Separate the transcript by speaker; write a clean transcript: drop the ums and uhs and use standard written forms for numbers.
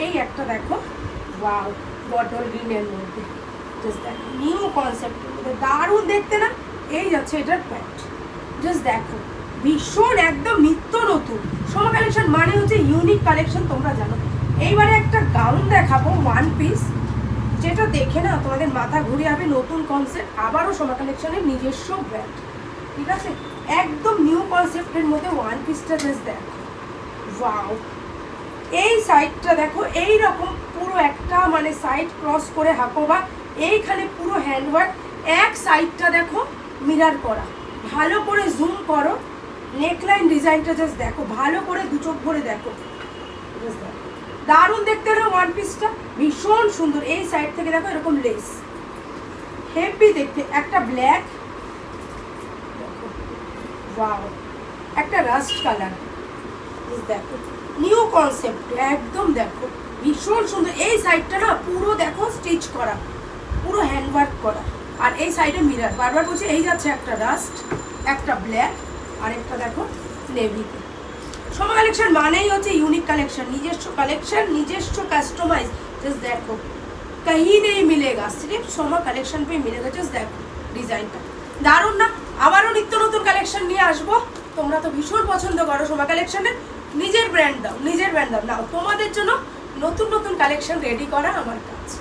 Speaker 1: এই একটা দেখো, ওয়াও, বটল গ্রিনের মধ্যে, জাস্ট দেখো নিউ কনসেপ্টের মধ্যে, দারুণ দেখতে না? এই যাচ্ছে এটার প্যান্ট, জাস্ট দেখো ভীষণ একদম নিত্য নতুন। সোমা কালেকশন মানে হচ্ছে ইউনিক কালেকশন, তোমরা জানো। এইবারে একটা গাউন দেখাবো ওয়ান পিস, যেটা দেখে না তোমাদের মাথা ঘুরে যাবে। নতুন কনসেপ্ট, আবারও সোমা কালেকশনের নিজস্ব ব্র্যান্ড, ঠিক আছে? একদম নিউ কনসেপ্টের মধ্যে ওয়ান পিসটা জাস্ট দেখো, ওয়াও। এই সাইডটা দেখো, এই রকম পুরো একটা মানে সাইড ক্রস করে হাঁকোবা, এইখানে পুরো হ্যান্ডওয়ার্ক, এক সাইডটা দেখো মিরার করা, ভালো করে জুম করো, নেকলাইন ডিজাইনটা জাস্ট দেখো, ভালো করে দু চোখ ভরে দেখো, দারুণ দেখতে না ওয়ান পিসটা, ভীষণ সুন্দর। এই সাইড থেকে দেখো এরকম লেস, হেভি দেখতে। একটা ব্ল্যাক, ওয়াও, একটা রাস্ট কালার, দেখো নিউ কনসেপ্ট একদম, দেখো ভীষণ সুন্দর। এই সাইডটা না পুরো দেখো স্টিচ করা, পুরো হ্যান্ডওয়ার্ক করা, আর এই সাইডে মিরার। বারবার বলছি, এই যাচ্ছে একটা রাস্ট, একটা ব্ল্যাক, আর একটা দেখো নেভিতে। সোমা কালেকশন মানেই হচ্ছে ইউনিক কালেকশন, নিজস্ব কালেকশন, নিজস্ব কাস্টমাইজ। জাস্ট দেখো कहीं नहीं मिलेगा, सिर्फ सोमा कलेक्शन पे मिलेगा। জাস্ট দেখো ডিজাইনটা দারুণ না? আবারও নিত্য নতুন কালেকশন নিয়ে আসবো। তোমরা তো ভীষণ পছন্দ করো সোমা কালেকশনের, নিজের ব্র্যান্ড দাও, নিজের ব্র্যান্ড দাও। নাও তোমাদের জন্য নতুন নতুন কালেকশন রেডি করা আমার কাছে।